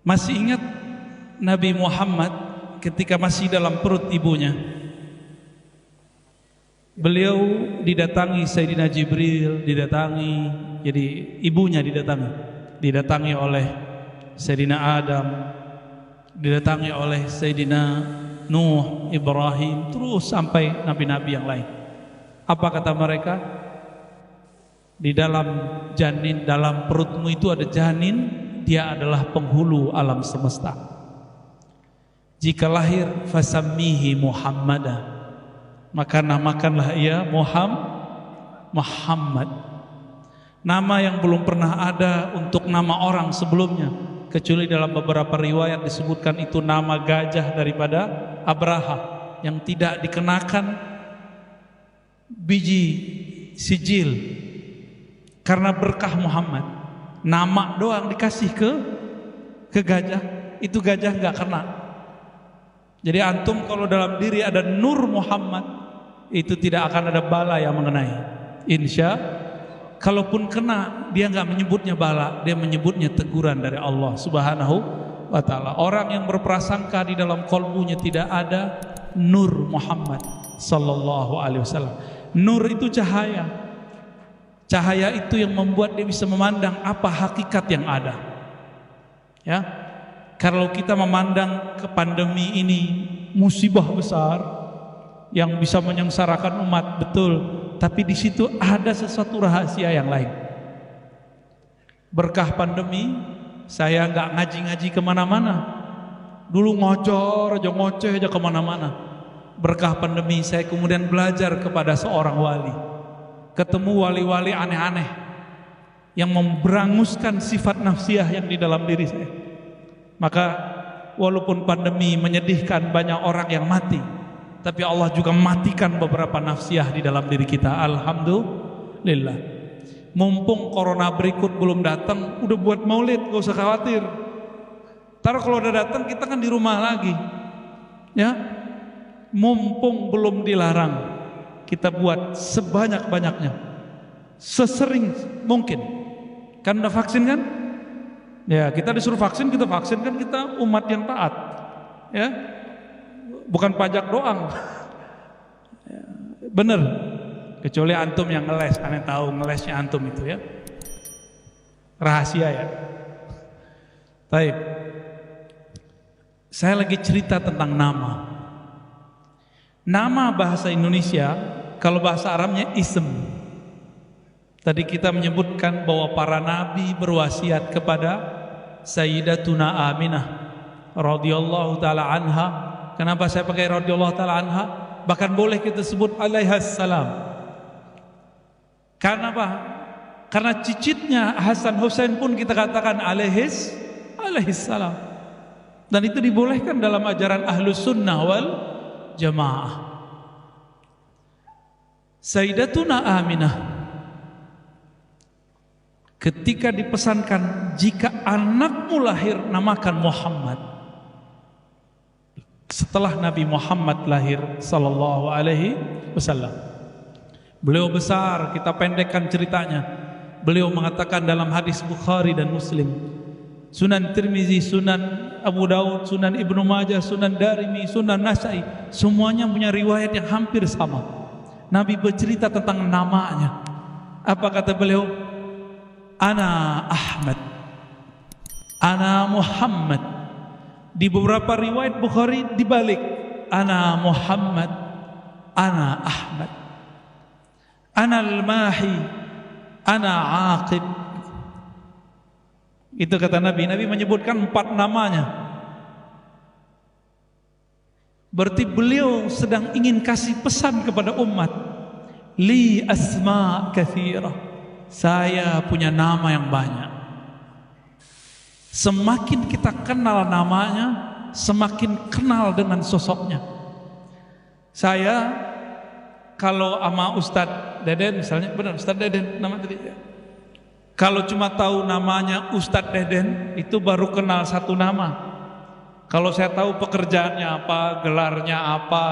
Masih ingat Nabi Muhammad ketika masih dalam perut ibunya, beliau didatangi Sayyidina Jibril, jadi ibunya didatangi oleh Sayyidina Adam, didatangi oleh Sayyidina Nuh, Ibrahim, terus sampai nabi-nabi yang lain. Apa kata mereka? Di dalam janin, dalam perutmu itu ada janin, dia adalah penghulu alam semesta. Jika lahir fasammihi Muhammadan, maka namakanlah ia Muhammad. Nama yang belum pernah ada untuk nama orang sebelumnya, kecuali dalam beberapa riwayat disebutkan itu nama gajah daripada Abraha yang tidak dikenakan biji sijil karena berkah Muhammad. Nama doang dikasih ke gajah, itu gajah nggak kena. Jadi antum kalau dalam diri ada Nur Muhammad, itu tidak akan ada bala yang mengenai. Kalaupun kena, dia nggak menyebutnya bala, dia menyebutnya teguran dari Allah Subhanahu wa Ta'ala. Orang yang berprasangka di dalam kolbunya tidak ada Nur Muhammad Sallallahu Alaihi Wasallam. Nur itu cahaya. Cahaya itu yang membuat dia bisa memandang apa hakikat yang ada. Ya, kalau kita memandang ke pandemi ini musibah besar yang bisa menyengsarakan umat, betul. Tapi di situ ada sesuatu rahasia yang lain. Berkah pandemi, saya nggak ngaji-ngaji kemana-mana. Dulu ngoceh aja kemana-mana. Berkah pandemi, saya kemudian belajar kepada seorang wali. Ketemu wali-wali aneh-aneh yang memberanguskan sifat nafsiyah yang di dalam diri saya. Maka walaupun pandemi menyedihkan banyak orang yang mati, tapi Allah juga matikan beberapa nafsiyah di dalam diri kita. Alhamdulillah. Mumpung corona berikut belum datang, udah buat maulid, gak usah khawatir. Ntar kalau udah datang kita kan di rumah lagi. Ya, mumpung belum dilarang, kita buat sebanyak-banyaknya, sesering mungkin. Kan udah vaksin kan? Ya, kita disuruh vaksin, kita vaksin kan, kita umat yang taat. Ya, bukan pajak doang. Ya, bener. Kecuali antum yang ngeles, aneh tahu ngelesnya antum itu ya. Rahasia ya. Baik. Saya lagi cerita tentang nama. Nama bahasa Indonesia, kalau bahasa Arabnya ism. Tadi kita menyebutkan bahwa para nabi berwasiat kepada Sayyidatuna Aminah radhiyallahu taala anha. Kenapa saya pakai radhiyallahu taala anha? Bahkan boleh kita sebut alaihassalam. Karena apa? Karena cicitnya Hasan Husain pun kita katakan alaihissalam. Dan itu dibolehkan dalam ajaran Ahlus Sunnah wal Jamaah. Sayyidatuna Aminah ketika dipesankan, jika anakmu lahir namakan Muhammad. Setelah Nabi Muhammad lahir sallallahu alaihi wasallam, beliau besar, kita pendekkan ceritanya. Beliau mengatakan dalam hadis Bukhari dan Muslim, Sunan Tirmizi, Sunan Abu Daud, Sunan Ibnu Majah, Sunan Darimi, Sunan Nasai, semuanya punya riwayat yang hampir sama. Nabi bercerita tentang namanya. Apa kata beliau? Ana Ahmad, Ana Muhammad. Di beberapa riwayat Bukhari dibalik, Ana Muhammad, Ana Ahmad, Ana al-Mahi, Ana Aqib. Itu kata Nabi. Nabi menyebutkan 4 namanya. Berarti beliau sedang ingin kasih pesan kepada umat, li asma katsira, saya punya nama yang banyak. Semakin kita kenal namanya, semakin kenal dengan sosoknya. Saya kalau sama Ustadz Deden misalnya, benar Ustadz Deden nama tadi ya. Kalau cuma tahu namanya Ustadz Deden, itu baru kenal satu nama. Kalau saya tahu pekerjaannya apa, gelarnya apa,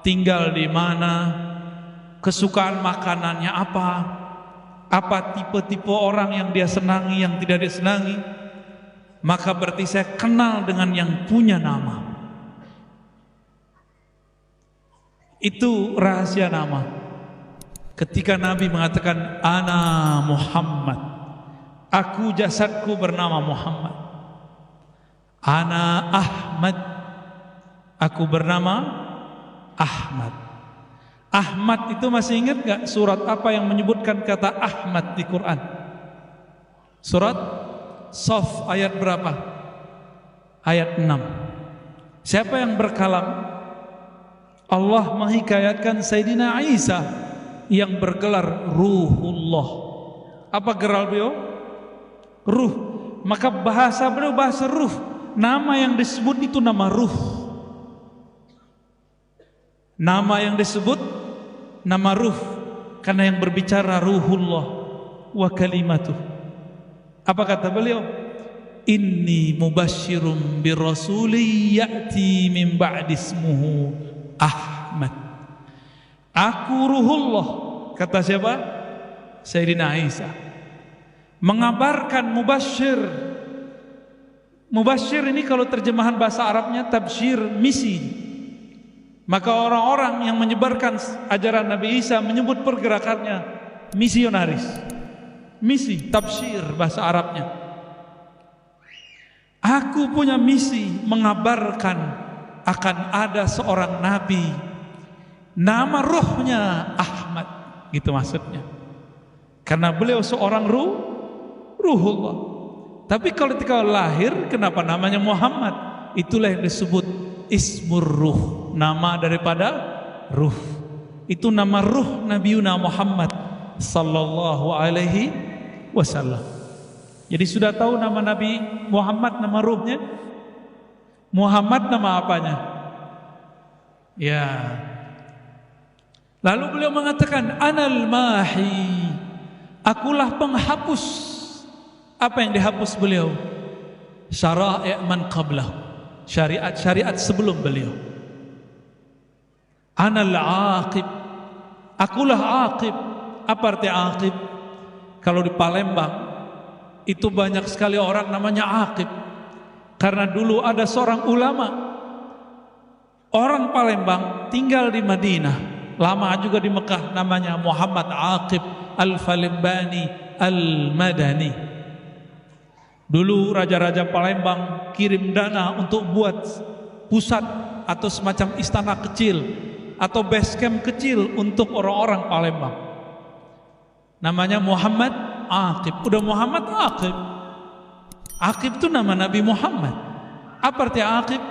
tinggal di mana, kesukaan makanannya apa tipe-tipe orang yang dia senangi, yang tidak dia senangi, maka berarti saya kenal dengan yang punya nama. Itu rahasia nama. Ketika Nabi mengatakan ana Muhammad, aku jasadku bernama Muhammad. Ana Ahmad, aku bernama Ahmad. Ahmad itu masih ingat gak surat apa yang menyebutkan kata Ahmad di Quran? Surat Shaf ayat berapa? Ayat 6. Siapa yang berkalam? Allah menghikayatkan Sayyidina Isa yang bergelar Ruhullah. Apa gelar beliau? Ruh. Maka bahasa beliau bahasa ruh. Nama yang disebut itu nama ruh. Nama yang disebut nama ruh, karena yang berbicara Ruhullah wa kalimatuh. Apa kata beliau? Inni mubasysyirum birrasuli ya'ti min ba'di ismuhu Ahmad. Aku Ruhullah, kata siapa? Sayyidina Isa. Mengabarkan mubasyir. Mubasyir ini kalau terjemahan bahasa Arabnya tabsyir, misi. Maka orang-orang yang menyebarkan ajaran Nabi Isa menyebut pergerakannya misionaris. Misi, tabsyir bahasa Arabnya. Aku punya misi mengabarkan akan ada seorang nabi, nama ruhnya Ahmad, gitu maksudnya. Karena beliau seorang Ruhullah. Tapi kalau ketika lahir, kenapa namanya Muhammad? Itulah yang disebut Ismur Ruh, nama daripada ruh. Itu nama ruh Nabiuna Muhammad sallallahu alaihi wasallam. Jadi sudah tahu nama Nabi Muhammad, nama ruhnya? Muhammad nama apanya? Ya. Lalu beliau mengatakan Anal Mahi, akulah penghapus. Apa yang dihapus beliau? Syara'i' man qablahu, syariat-syariat sebelum beliau. Anal Aqib, akulah Aqib. Apa arti Aqib? Kalau di Palembang itu banyak sekali orang namanya Aqib, karena dulu ada seorang ulama orang Palembang tinggal di Madinah, lama juga di Mekah, namanya Muhammad Aqib Al-Falimbani Al-Madani. Dulu raja-raja Palembang kirim dana untuk buat pusat atau semacam istana kecil atau base camp kecil untuk orang-orang Palembang. Namanya Muhammad Aqib. Udah Muhammad Aqib. Aqib itu nama Nabi Muhammad. Apa arti Aqib?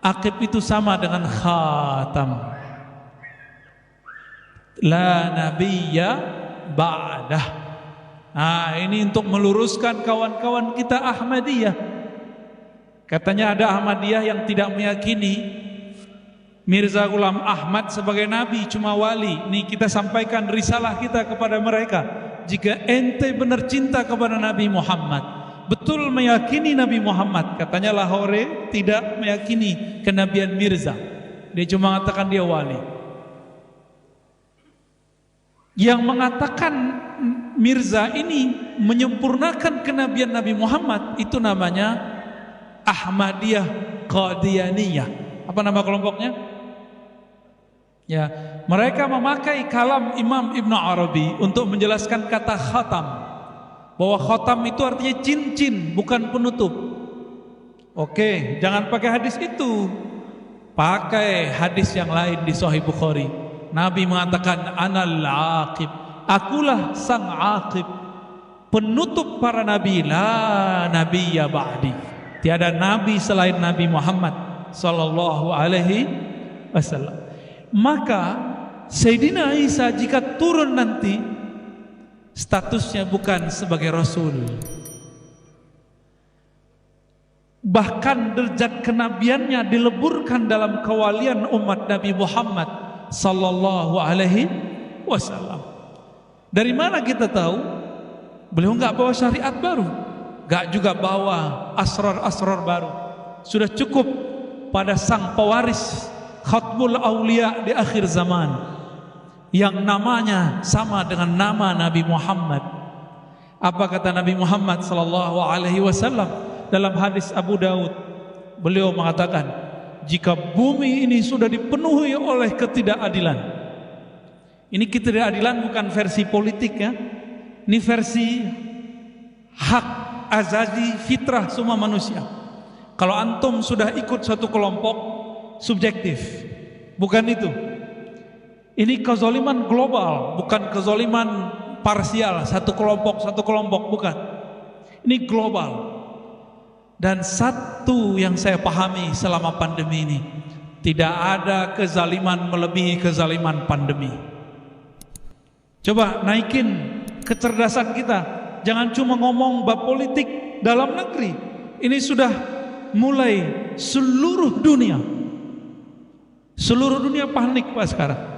Aqib itu sama dengan khatam. La nabiyya ba'dah. Nah, ini untuk meluruskan kawan-kawan kita Ahmadiyah. Katanya ada Ahmadiyah yang tidak meyakini Mirza Ghulam Ahmad sebagai nabi, cuma wali. Ini kita sampaikan risalah kita kepada mereka. Jika ente benar cinta kepada Nabi Muhammad, betul meyakini Nabi Muhammad, katanya Lahore tidak meyakini kenabian Mirza. Dia cuma mengatakan dia wali. Yang mengatakan Mirza ini menyempurnakan kenabian Nabi Muhammad, itu namanya Ahmadiyah Qadianiyah. Apa nama kelompoknya? Ya, mereka memakai kalam Imam Ibn Arabi untuk menjelaskan kata khatam, bahwa khatam itu artinya cincin, bukan penutup. Oke, jangan pakai hadis itu, pakai hadis yang lain di Sahih Bukhari. Nabi mengatakan Anal Aqib, akulah sang Aqib, penutup para nabi. La nabiyya ba'di, tiada nabi selain Nabi Muhammad sallallahu alaihi wasallam. Maka Sayyidina Isa jika turun nanti, statusnya bukan sebagai Rasul, bahkan derajat kenabiannya dileburkan dalam kewalian umat Nabi Muhammad sallallahu alaihi wasallam. Dari mana kita tahu? Beliau enggak bawa syariat baru, enggak juga bawa asrar-asrar baru. Sudah cukup pada sang pewaris Khatmul Aulia di akhir zaman, yang namanya sama dengan nama Nabi Muhammad. Apa kata Nabi Muhammad sallallahu alaihi wasallam? dalam hadis Abu Daud, beliau mengatakan, jika bumi ini sudah dipenuhi oleh ketidakadilan. Ini ketidakadilan bukan versi politik ya. Ini versi hak azazi fitrah semua manusia. Kalau antum sudah ikut suatu kelompok, subjektif. Bukan itu. Ini kezaliman global, bukan kezaliman parsial, satu kelompok, bukan. Ini global. Dan satu yang saya pahami selama pandemi ini, tidak ada kezaliman melebihi kezaliman pandemi. Coba naikin kecerdasan kita. Jangan cuma ngomong bab politik dalam negeri. Ini sudah mulai seluruh dunia. Seluruh dunia panik Pak sekarang.